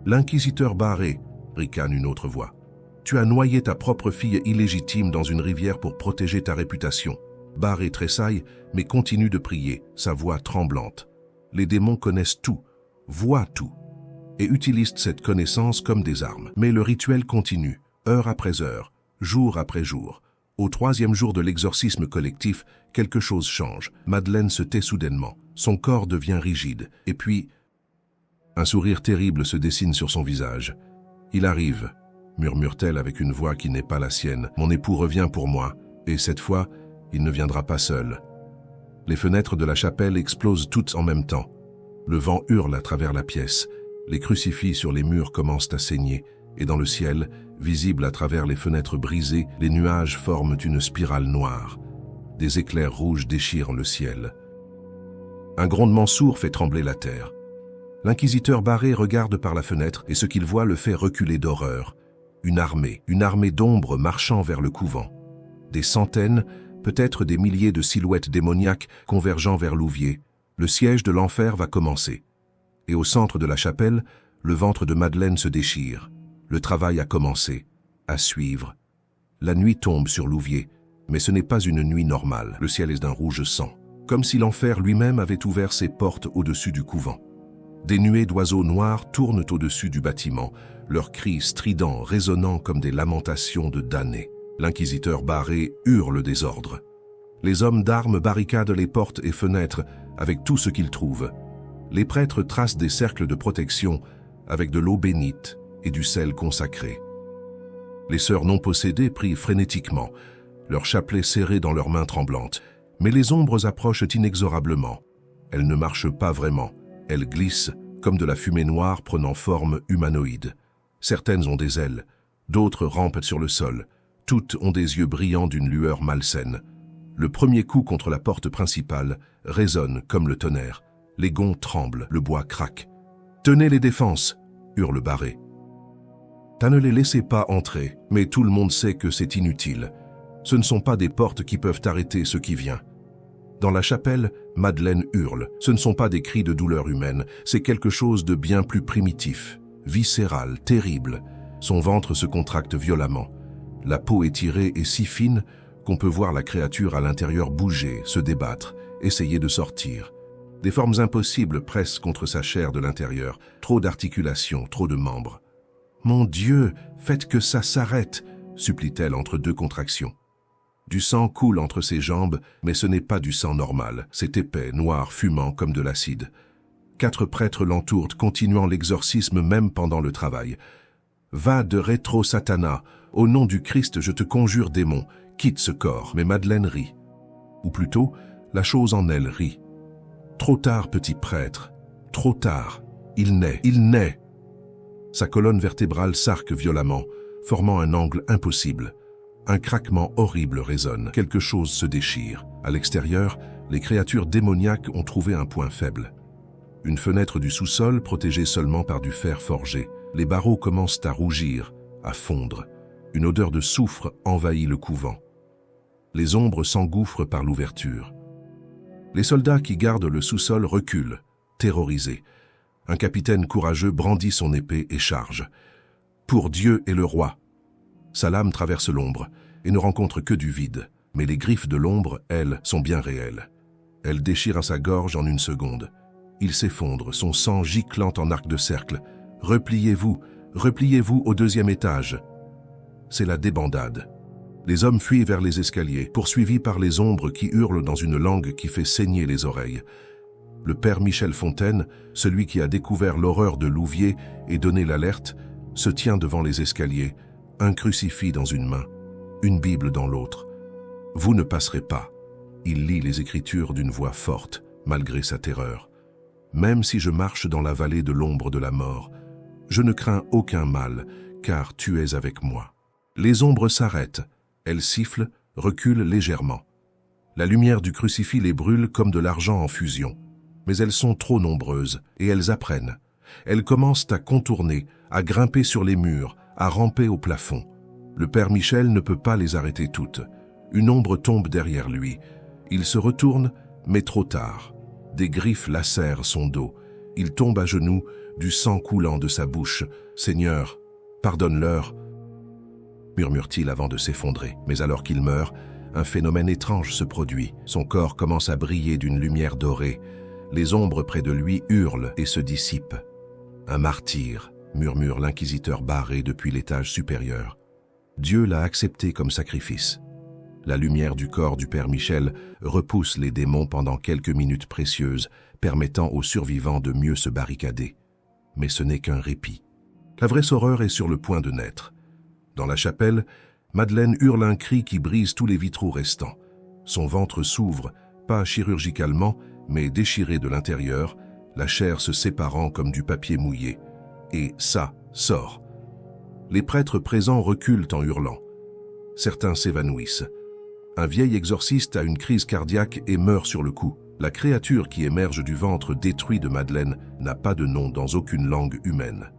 L'inquisiteur Barré, ricane une autre voix. Tu as noyé ta propre fille illégitime dans une rivière pour protéger ta réputation. Barré tressaille, mais continue de prier, sa voix tremblante. Les démons connaissent tout, voient tout, et utilisent cette connaissance comme des armes. Mais le rituel continue, heure après heure, jour après jour. Au 3e jour de l'exorcisme collectif, quelque chose change. Madeleine se tait soudainement. Son corps devient rigide. Et puis, Un sourire terrible se dessine sur son visage. « Il arrive », murmure-t-elle avec une voix qui n'est pas la sienne. « Mon époux revient pour moi, et cette fois, il ne viendra pas seul. » Les fenêtres de la chapelle explosent toutes en même temps. Le vent hurle à travers la pièce. Les crucifix sur les murs commencent à saigner, et dans le ciel, visible à travers les fenêtres brisées, les nuages forment une spirale noire. Des éclairs rouges déchirent le ciel. Un grondement sourd fait trembler la terre. L'inquisiteur Barré regarde par la fenêtre et ce qu'il voit le fait reculer d'horreur. Une armée d'ombres marchant vers le couvent. Des centaines, peut-être des milliers de silhouettes démoniaques convergeant vers Louviers. Le siège de l'enfer va commencer. Et au centre de la chapelle, le ventre de Madeleine se déchire. Le travail a commencé. À suivre. La nuit tombe sur Louviers, mais ce n'est pas une nuit normale. Le ciel est d'un rouge sang, comme si l'enfer lui-même avait ouvert ses portes au-dessus du couvent. Des nuées d'oiseaux noirs tournent au-dessus du bâtiment, leurs cris stridents résonnant comme des lamentations de damnés. L'inquisiteur Barré hurle des ordres. Les hommes d'armes barricadent les portes et fenêtres avec tout ce qu'ils trouvent. Les prêtres tracent des cercles de protection avec de l'eau bénite et du sel consacré. Les sœurs non possédées prient frénétiquement, leurs chapelets serrés dans leurs mains tremblantes. Mais les ombres approchent inexorablement. Elles ne marchent pas vraiment. Elles glissent comme de la fumée noire prenant forme humanoïde. Certaines ont des ailes, d'autres rampent sur le sol. Toutes ont des yeux brillants d'une lueur malsaine. Le premier coup contre la porte principale résonne comme le tonnerre. Les gonds tremblent, le bois craque. « Tenez les défenses !» hurle Barré. « Ne les laissez pas entrer, mais tout le monde sait que c'est inutile. Ce ne sont pas des portes qui peuvent arrêter ce qui vient. » Dans la chapelle, Madeleine hurle. Ce ne sont pas des cris de douleur humaine, c'est quelque chose de bien plus primitif, viscéral, terrible. Son ventre se contracte violemment. La peau étirée est si fine qu'on peut voir la créature à l'intérieur bouger, se débattre, essayer de sortir. Des formes impossibles pressent contre sa chair de l'intérieur, trop d'articulations, trop de membres. « Mon Dieu, faites que ça s'arrête !» supplie-t-elle entre deux contractions. Du sang coule entre ses jambes, mais ce n'est pas du sang normal. C'est épais, noir, fumant comme de l'acide. 4 prêtres l'entourent, continuant l'exorcisme même pendant le travail. « Va de rétro Satana, au nom du Christ je te conjure démon, quitte ce corps. » Mais Madeleine rit. Ou plutôt, la chose en elle rit. Trop tard, petit prêtre, trop tard. Il naît. Sa colonne vertébrale s'arque violemment, formant un angle impossible. Un craquement horrible résonne, quelque chose se déchire. À l'extérieur, les créatures démoniaques ont trouvé un point faible. Une fenêtre du sous-sol protégée seulement par du fer forgé. Les barreaux commencent à rougir, à fondre. Une odeur de soufre envahit le couvent. Les ombres s'engouffrent par l'ouverture. Les soldats qui gardent le sous-sol reculent, terrorisés. Un capitaine courageux brandit son épée et charge. Pour Dieu et le roi. Sa lame traverse l'ombre et ne rencontre que du vide. Mais les griffes de l'ombre, elles, sont bien réelles. Elles déchirent à sa gorge en une seconde. Il s'effondre, son sang giclant en arc de cercle. « Repliez-vous au 2e étage !» C'est la débandade. Les hommes fuient vers les escaliers, poursuivis par les ombres qui hurlent dans une langue qui fait saigner les oreilles. Le père Michel Fontaine, celui qui a découvert l'horreur de Louviers et donné l'alerte, se tient devant les escaliers, un crucifix dans une main, une Bible dans l'autre. « Vous ne passerez pas !» Il lit les Écritures d'une voix forte, malgré sa terreur. « Même si je marche dans la vallée de l'ombre de la mort, je ne crains aucun mal, car tu es avec moi. » Les ombres s'arrêtent, elles sifflent, reculent légèrement. La lumière du crucifix les brûle comme de l'argent en fusion. Mais elles sont trop nombreuses, et elles apprennent. Elles commencent à contourner, à grimper sur les murs, à ramper au plafond. Le père Michel ne peut pas les arrêter toutes. Une ombre tombe derrière lui. Il se retourne, mais trop tard. Des griffes lacèrent son dos. Il tombe à genoux, du sang coulant de sa bouche. « Seigneur, pardonne-leur » murmure-t-il avant de s'effondrer. Mais alors qu'il meurt, un phénomène étrange se produit. Son corps commence à briller d'une lumière dorée. Les ombres près de lui hurlent et se dissipent. « Un martyr » murmure l'inquisiteur Barré depuis l'étage supérieur. Dieu l'a accepté comme sacrifice. La lumière du corps du père Michel repousse les démons pendant quelques minutes précieuses, permettant aux survivants de mieux se barricader. mais ce n'est qu'un répit. La vraie horreur est sur le point de naître. Dans la chapelle, Madeleine hurle un cri qui brise tous les vitraux restants. Son ventre s'ouvre, pas chirurgicalement, mais déchiré de l'intérieur, la chair se séparant comme du papier mouillé. Et ça sort. Les prêtres présents reculent en hurlant. Certains s'évanouissent. Un vieil exorciste a une crise cardiaque et meurt sur le coup. La créature qui émerge du ventre détruit de Madeleine n'a pas de nom dans aucune langue humaine.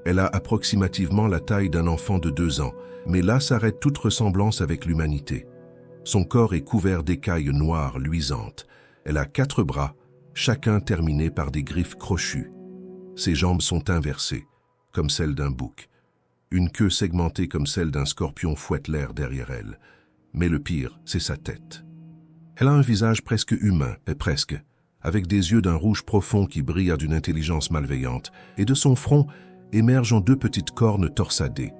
Elle a approximativement la taille d'un enfant de 2 ans, mais là s'arrête toute ressemblance avec l'humanité. Son corps est couvert d'écailles noires luisantes. Elle a 4 bras, chacun terminé par des griffes crochues. Ses jambes sont inversées, comme celles d'un bouc. Une queue segmentée comme celle d'un scorpion fouette l'air derrière elle. Mais le pire, c'est sa tête. Elle a un visage presque humain, et presque, avec des yeux d'un rouge profond qui brillent d'une intelligence malveillante, et de son front émergent 2 petites cornes torsadées.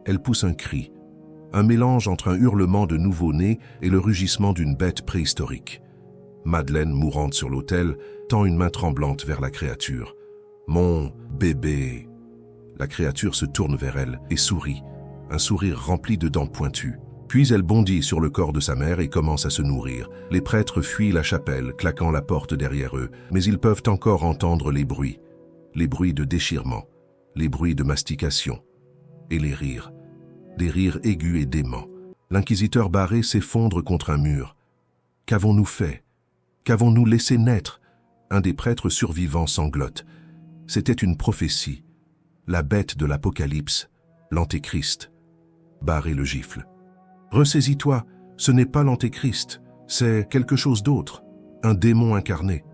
Elle pousse un cri, un mélange entre un hurlement de nouveau-né et le rugissement d'une bête préhistorique. Madeleine, mourante sur l'autel, tend une main tremblante vers la créature. « Mon bébé !» La créature se tourne vers elle et sourit, un sourire rempli de dents pointues. Puis elle bondit sur le corps de sa mère et commence à se nourrir. Les prêtres fuient la chapelle, claquant la porte derrière eux, mais ils peuvent encore entendre les bruits de déchirement, les bruits de mastication, et les rires, des rires aigus et déments. L'inquisiteur Barré s'effondre contre un mur. Qu'avons-nous fait? Qu'avons-nous laissé naître? Un des prêtres survivants sanglote. C'était une prophétie, la bête de l'Apocalypse, l'Antéchrist. Barré le gifle. Ressaisis-toi, ce n'est pas l'Antéchrist, c'est quelque chose d'autre, un démon incarné.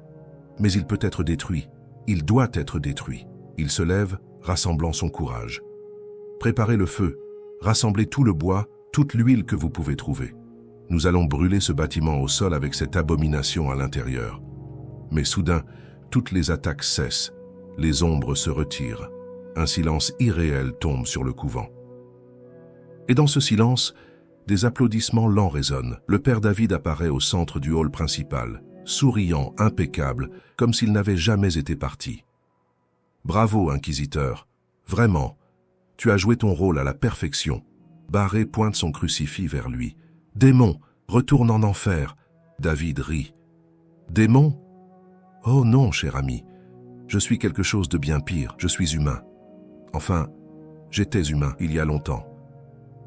Mais il peut être détruit, il doit être détruit. Il se lève, rassemblant son courage. Préparez le feu, rassemblez tout le bois, toute l'huile que vous pouvez trouver. Nous allons brûler ce bâtiment au sol avec cette abomination à l'intérieur. Mais soudain, toutes les attaques cessent, les ombres se retirent. Un silence irréel tombe sur le couvent. Et dans ce silence, des applaudissements lents résonnent. Le père David apparaît au centre du hall principal, souriant, impeccable, comme s'il n'avait jamais été parti. « Bravo, inquisiteur. Vraiment, tu as joué ton rôle à la perfection. » Barré pointe son crucifix vers lui. « Démon, retourne en enfer. » David rit. « Démon? Oh non, cher ami. Je suis quelque chose de bien pire. Je suis humain. Enfin, j'étais humain il y a longtemps,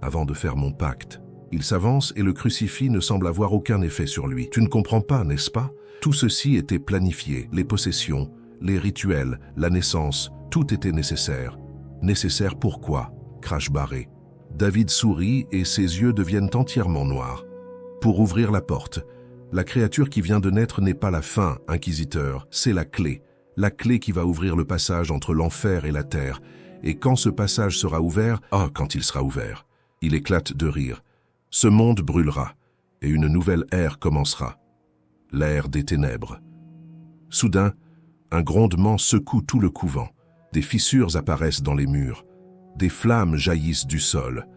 avant de faire mon pacte. » Il s'avance et le crucifix ne semble avoir aucun effet sur lui. Tu ne comprends pas, n'est-ce pas? Tout ceci était planifié, les possessions, les rituels, la naissance, tout était nécessaire. Nécessaire pourquoi? Crache Barré. David sourit et ses yeux deviennent entièrement noirs. Pour ouvrir la porte, la créature qui vient de naître n'est pas la fin, inquisiteur, c'est la clé qui va ouvrir le passage entre l'enfer et la terre. Et quand ce passage sera ouvert, quand il sera ouvert, il éclate de rire. Ce monde brûlera, et une nouvelle ère commencera, l'ère des ténèbres. Soudain, un grondement secoue tout le couvent. Des fissures apparaissent dans les murs, des flammes jaillissent du sol.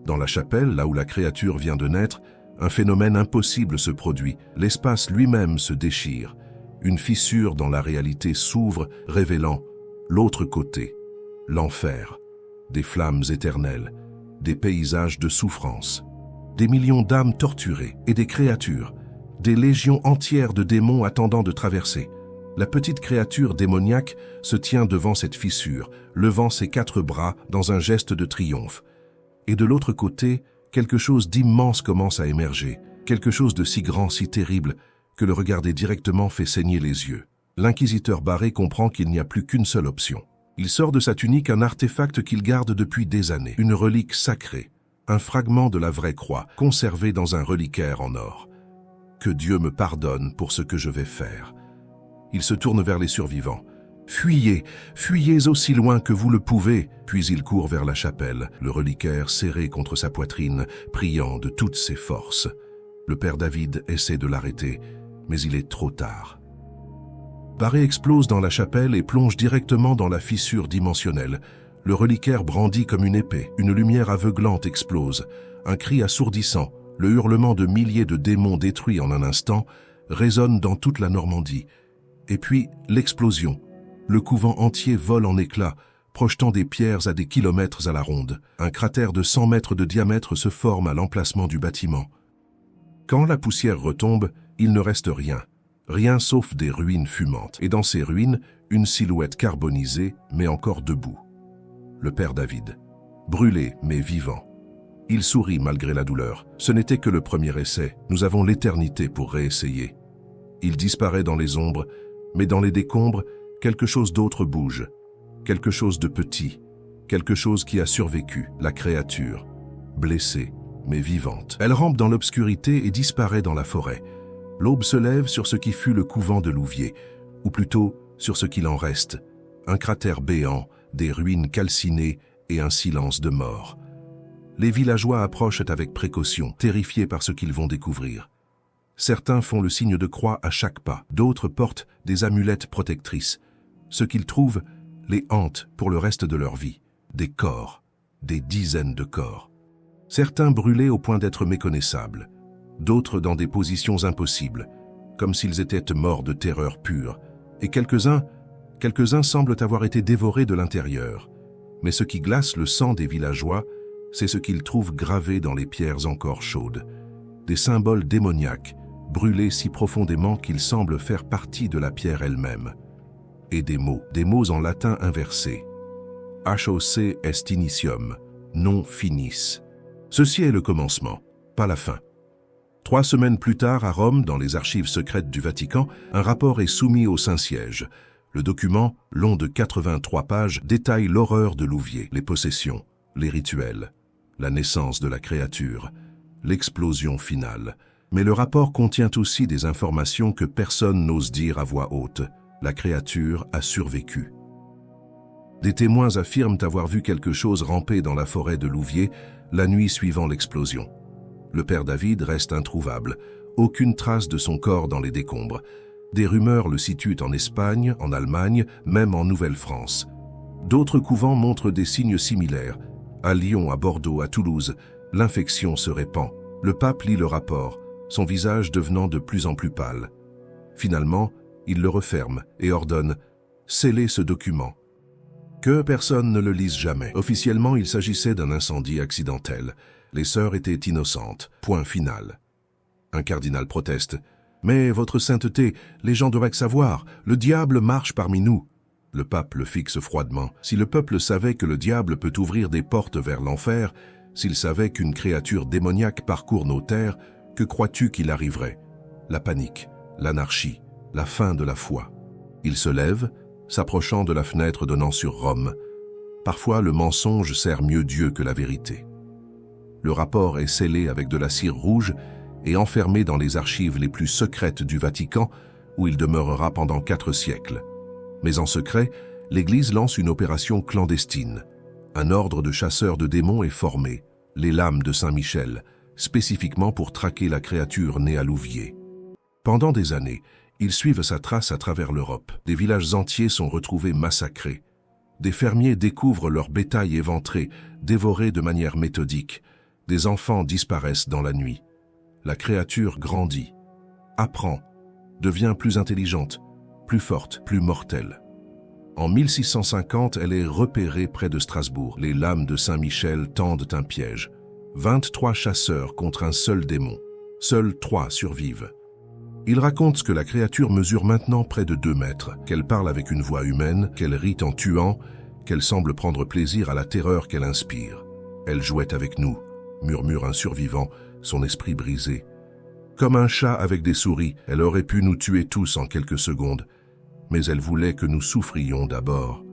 Dans la chapelle, là où la créature vient de naître, un phénomène impossible se produit. L'espace lui-même se déchire. Une fissure dans la réalité s'ouvre, révélant l'autre côté, l'enfer, des flammes éternelles, des paysages de souffrance. Des millions d'âmes torturées et des créatures, des légions entières de démons attendant de traverser. La petite créature démoniaque se tient devant cette fissure, levant ses 4 bras dans un geste de triomphe. Et de l'autre côté, quelque chose d'immense commence à émerger, quelque chose de si grand, si terrible, que le regarder directement fait saigner les yeux. L'inquisiteur Barré comprend qu'il n'y a plus qu'une seule option. Il sort de sa tunique un artefact qu'il garde depuis des années, une relique sacrée. Un fragment de la vraie croix, conservé dans un reliquaire en or. Que Dieu me pardonne pour ce que je vais faire. Il se tourne vers les survivants. Fuyez, fuyez aussi loin que vous le pouvez. Puis il court vers la chapelle, le reliquaire serré contre sa poitrine, priant de toutes ses forces. Le père David essaie de l'arrêter, mais il est trop tard. Barré explose dans la chapelle et plonge directement dans la fissure dimensionnelle. Le reliquaire brandit comme une épée, une lumière aveuglante explose, un cri assourdissant, le hurlement de milliers de démons détruits en un instant, résonne dans toute la Normandie. Et puis, l'explosion. Le couvent entier vole en éclats, projetant des pierres à des kilomètres à la ronde. Un cratère de 100 mètres de diamètre se forme à l'emplacement du bâtiment. Quand la poussière retombe, il ne reste rien. Rien sauf des ruines fumantes. Et dans ces ruines, une silhouette carbonisée, mais encore debout. Le père David. Brûlé, mais vivant. Il sourit malgré la douleur. Ce n'était que le premier essai. Nous avons l'éternité pour réessayer. Il disparaît dans les ombres, mais dans les décombres, quelque chose d'autre bouge. Quelque chose de petit. Quelque chose qui a survécu. La créature. Blessée, mais vivante. Elle rampe dans l'obscurité et disparaît dans la forêt. L'aube se lève sur ce qui fut le couvent de Louviers, ou plutôt sur ce qu'il en reste. Un cratère béant, des ruines calcinées et un silence de mort. Les villageois approchent avec précaution, terrifiés par ce qu'ils vont découvrir. Certains font le signe de croix à chaque pas, d'autres portent des amulettes protectrices. Ce qu'ils trouvent les hante pour le reste de leur vie. Des corps, des dizaines de corps. Certains brûlés au point d'être méconnaissables, d'autres dans des positions impossibles, comme s'ils étaient morts de terreur pure, et quelques-uns semblent avoir été dévorés de l'intérieur. Mais ce qui glace le sang des villageois, c'est ce qu'ils trouvent gravé dans les pierres encore chaudes. Des symboles démoniaques, brûlés si profondément qu'ils semblent faire partie de la pierre elle-même. Et des mots en latin inversés. Hoc est initium, non finis. Ceci est le commencement, pas la fin. 3 semaines plus tard, à Rome, dans les archives secrètes du Vatican, un rapport est soumis au Saint-Siège. Le document, long de 83 pages, détaille l'horreur de Louviers, les possessions, les rituels, la naissance de la créature, l'explosion finale. Mais le rapport contient aussi des informations que personne n'ose dire à voix haute. La créature a survécu. Des témoins affirment avoir vu quelque chose ramper dans la forêt de Louviers la nuit suivant l'explosion. Le père David reste introuvable, aucune trace de son corps dans les décombres. Des rumeurs le situent en Espagne, en Allemagne, même en Nouvelle-France. D'autres couvents montrent des signes similaires. À Lyon, à Bordeaux, à Toulouse, l'infection se répand. Le pape lit le rapport, son visage devenant de plus en plus pâle. Finalement, il le referme et ordonne « Scellez ce document ». Que personne ne le lise jamais. Officiellement, il s'agissait d'un incendie accidentel. Les sœurs étaient innocentes. Point final. Un cardinal proteste. « Mais, votre sainteté, les gens doivent savoir, le diable marche parmi nous. » Le pape le fixe froidement. Si le peuple savait que le diable peut ouvrir des portes vers l'enfer, s'il savait qu'une créature démoniaque parcourt nos terres, que crois-tu qu'il arriverait? La panique, l'anarchie, la fin de la foi. Il se lève, s'approchant de la fenêtre donnant sur Rome. Parfois, le mensonge sert mieux Dieu que la vérité. Le rapport est scellé avec de la cire rouge et enfermé dans les archives les plus secrètes du Vatican, où il demeurera pendant 4 siècles. Mais en secret, l'Église lance une opération clandestine. Un ordre de chasseurs de démons est formé, les Lames de Saint-Michel, spécifiquement pour traquer la créature née à Louviers. Pendant des années, ils suivent sa trace à travers l'Europe. Des villages entiers sont retrouvés massacrés. Des fermiers découvrent leur bétail éventré, dévoré de manière méthodique. Des enfants disparaissent dans la nuit. La créature grandit, apprend, devient plus intelligente, plus forte, plus mortelle. En 1650, elle est repérée près de Strasbourg. Les Lames de Saint-Michel tendent un piège. 23 chasseurs contre un seul démon. Seuls 3 survivent. Ils racontent que la créature mesure maintenant près de 2 mètres, qu'elle parle avec une voix humaine, qu'elle rit en tuant, qu'elle semble prendre plaisir à la terreur qu'elle inspire. Elle jouait avec nous, murmure un survivant, son esprit brisé. Comme un chat avec des souris, elle aurait pu nous tuer tous en quelques secondes, mais elle voulait que nous souffrions d'abord.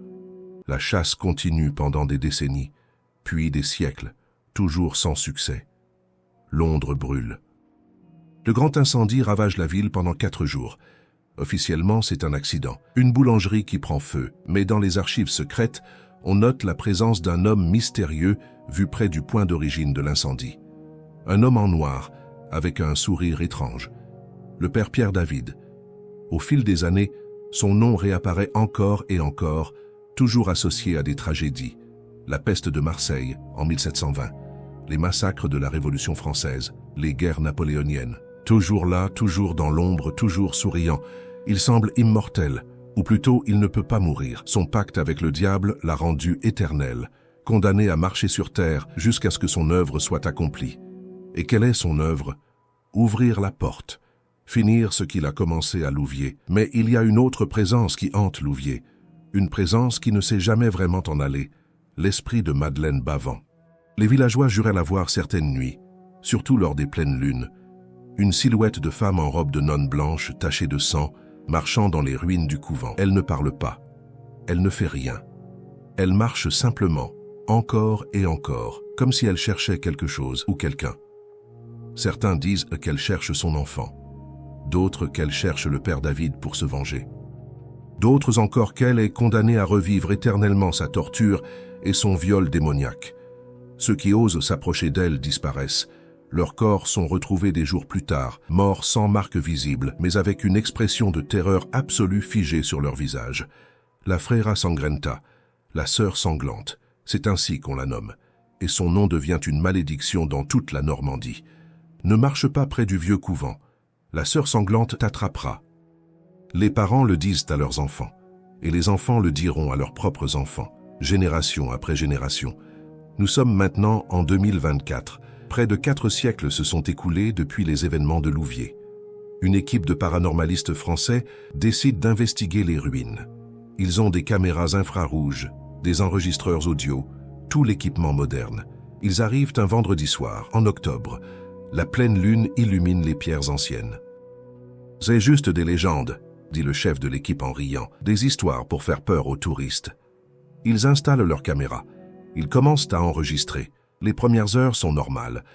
La chasse continue pendant des décennies, puis des siècles, toujours sans succès. Londres brûle. Le grand incendie ravage la ville pendant 4 jours. Officiellement, c'est un accident, une boulangerie qui prend feu, mais dans les archives secrètes, on note la présence d'un homme mystérieux vu près du point d'origine de l'incendie. Un homme en noir, avec un sourire étrange. Le père Pierre David. Au fil des années, son nom réapparaît encore et encore, toujours associé à des tragédies. La peste de Marseille, en 1720. Les massacres de la Révolution française, les guerres napoléoniennes. Toujours là, toujours dans l'ombre, toujours souriant. Il semble immortel, Ou plutôt, il ne peut pas mourir. Son pacte avec le diable l'a rendu éternel, condamné à marcher sur terre jusqu'à ce que son œuvre soit accomplie. Et quelle est son œuvre? Ouvrir la porte, finir ce qu'il a commencé à Louviers. Mais il y a une autre présence qui hante Louviers, une présence qui ne sait jamais vraiment en aller, l'esprit de Madeleine Bavant. Les villageois juraient la voir certaines nuits, surtout lors des pleines lunes. Une silhouette de femme en robe de nonne blanche tachée de sang, marchant dans les ruines du couvent. Elle ne parle pas, elle ne fait rien. Elle marche simplement, encore et encore, comme si elle cherchait quelque chose ou quelqu'un. Certains disent qu'elle cherche son enfant, d'autres qu'elle cherche le père David pour se venger. D'autres encore qu'elle est condamnée à revivre éternellement sa torture et son viol démoniaque. Ceux qui osent s'approcher d'elle disparaissent. Leurs corps sont retrouvés des jours plus tard, morts sans marque visible, mais avec une expression de terreur absolue figée sur leur visage. La Frera Sangrenta, la sœur sanglante, c'est ainsi qu'on la nomme, et son nom devient une malédiction dans toute la Normandie. Ne marche pas près du vieux couvent, la sœur sanglante t'attrapera. Les parents le disent à leurs enfants, et les enfants le diront à leurs propres enfants, génération après génération. Nous sommes maintenant en 2024. Près de 4 siècles se sont écoulés depuis les événements de Louviers. Une équipe de paranormalistes français décide d'investiguer les ruines. Ils ont des caméras infrarouges, des enregistreurs audio, tout l'équipement moderne. Ils arrivent un vendredi soir, en octobre. La pleine lune illumine les pierres anciennes. « C'est juste des légendes », dit le chef de l'équipe en riant, « des histoires pour faire peur aux touristes. » Ils installent leurs caméras. Ils commencent à enregistrer. Les premières heures sont normales.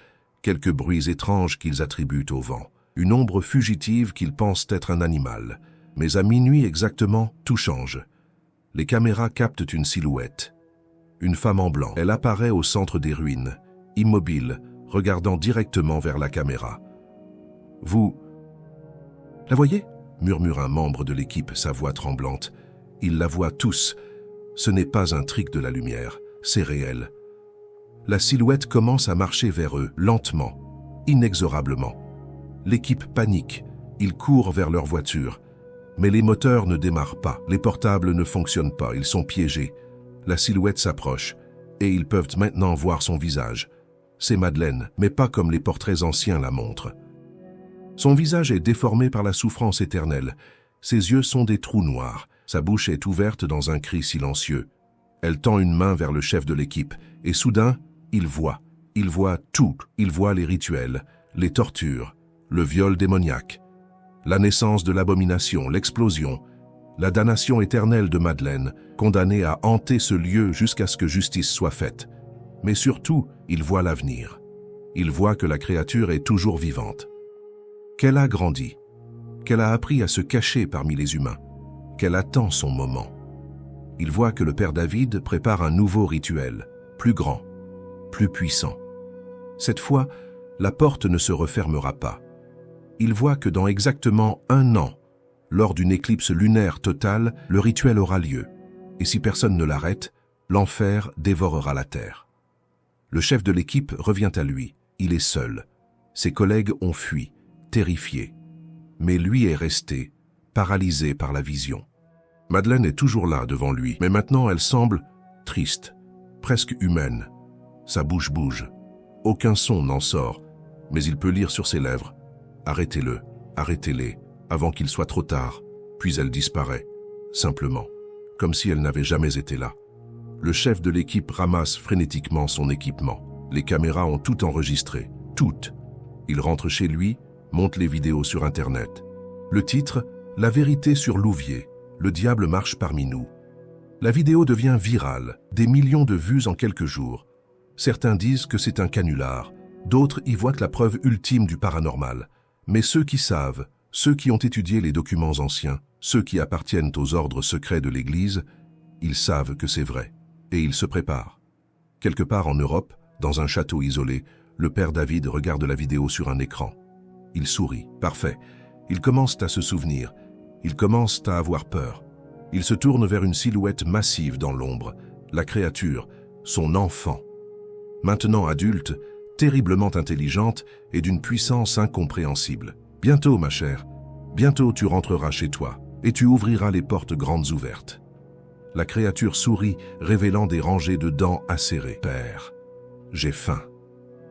Quelques bruits étranges qu'ils attribuent au vent. Une ombre fugitive qu'ils pensent être un animal. Mais à minuit exactement, tout change. Les caméras captent une silhouette. Une femme en blanc. Elle apparaît au centre des ruines, immobile, regardant directement vers la caméra. « Vous... la voyez ?» murmure un membre de l'équipe, sa voix tremblante. Ils la voient tous. Ce n'est pas un trick de la lumière, c'est réel. La silhouette commence à marcher vers eux, lentement, inexorablement. L'équipe panique, ils courent vers leur voiture. Mais les moteurs ne démarrent pas, les portables ne fonctionnent pas, ils sont piégés. La silhouette s'approche, et ils peuvent maintenant voir son visage. C'est Madeleine, mais pas comme les portraits anciens la montrent. Son visage est déformé par la souffrance éternelle. Ses yeux sont des trous noirs, sa bouche est ouverte dans un cri silencieux. Elle tend une main vers le chef de l'équipe, et soudain, il voit tout, il voit les rituels, les tortures, le viol démoniaque, la naissance de l'abomination, l'explosion, la damnation éternelle de Madeleine, condamnée à hanter ce lieu jusqu'à ce que justice soit faite. Mais surtout, il voit l'avenir. Il voit que la créature est toujours vivante, qu'elle a grandi, qu'elle a appris à se cacher parmi les humains, qu'elle attend son moment. Il voit que le père David prépare un nouveau rituel, plus grand, plus puissant. Cette fois, la porte ne se refermera pas. Il voit que dans exactement 1 an, lors d'une éclipse lunaire totale, le rituel aura lieu. Et si personne ne l'arrête, l'enfer dévorera la terre. Le chef de l'équipe revient à lui. Il est seul. Ses collègues ont fui, terrifiés. Mais lui est resté, paralysé par la vision. Madeleine est toujours là devant lui, mais maintenant elle semble triste, presque humaine. Sa bouche bouge. Aucun son n'en sort, mais il peut lire sur ses lèvres. Arrêtez-le, arrêtez-les, avant qu'il soit trop tard. Puis elle disparaît, simplement, comme si elle n'avait jamais été là. Le chef de l'équipe ramasse frénétiquement son équipement. Les caméras ont tout enregistré, toutes. Il rentre chez lui, monte les vidéos sur Internet. Le titre, La vérité sur Louviers, le diable marche parmi nous. La vidéo devient virale, des millions de vues en quelques jours. Certains disent que c'est un canular, d'autres y voient la preuve ultime du paranormal. Mais ceux qui savent, ceux qui ont étudié les documents anciens, ceux qui appartiennent aux ordres secrets de l'Église, ils savent que c'est vrai, et ils se préparent. Quelque part en Europe, dans un château isolé, le père David regarde la vidéo sur un écran. Il sourit, parfait. Il commence à se souvenir, il commence à avoir peur. Il se tourne vers une silhouette massive dans l'ombre, la créature, son enfant. Maintenant adulte, terriblement intelligente et d'une puissance incompréhensible. « Bientôt, ma chère, bientôt tu rentreras chez toi. et tu ouvriras les portes grandes ouvertes. La créature sourit, révélant des rangées de dents acérées. Père, j'ai faim.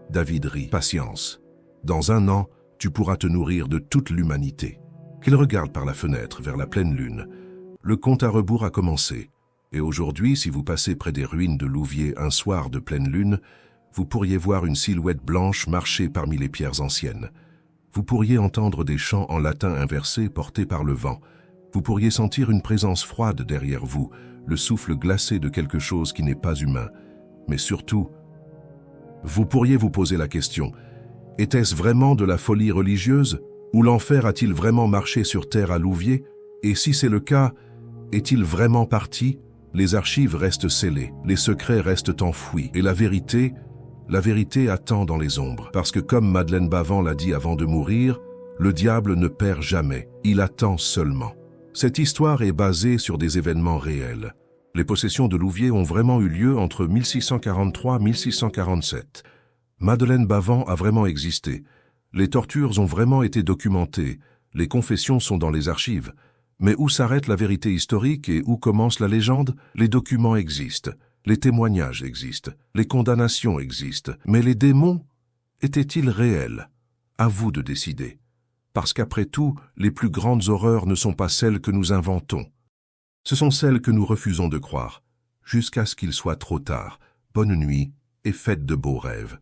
David rit. Patience. Dans 1 an, tu pourras te nourrir de toute l'humanité. Qu'il regarde par la fenêtre vers la pleine lune. Le compte à rebours a commencé. Et aujourd'hui, si vous passez près des ruines de Louviers un soir de pleine lune, vous pourriez voir une silhouette blanche marcher parmi les pierres anciennes. Vous pourriez entendre des chants en latin inversé portés par le vent. Vous pourriez sentir une présence froide derrière vous, le souffle glacé de quelque chose qui n'est pas humain. Mais surtout, vous pourriez vous poser la question, était-ce vraiment de la folie religieuse? Ou l'enfer a-t-il vraiment marché sur terre à Louviers? Et si c'est le cas, est-il vraiment parti? Les archives restent scellées, les secrets restent enfouis, et la vérité attend dans les ombres. Parce que comme Madeleine Bavent l'a dit avant de mourir, le diable ne perd jamais, il attend seulement. Cette histoire est basée sur des événements réels. Les possessions de Louviers ont vraiment eu lieu entre 1643 et 1647. Madeleine Bavent a vraiment existé. Les tortures ont vraiment été documentées. Les confessions sont dans les archives. Mais où s'arrête la vérité historique et où commence la légende? Les documents existent, les témoignages existent, les condamnations existent. Mais les démons, étaient-ils réels? À vous de décider. Parce qu'après tout, les plus grandes horreurs ne sont pas celles que nous inventons. Ce sont celles que nous refusons de croire, jusqu'à ce qu'il soit trop tard. Bonne nuit et faites de beaux rêves.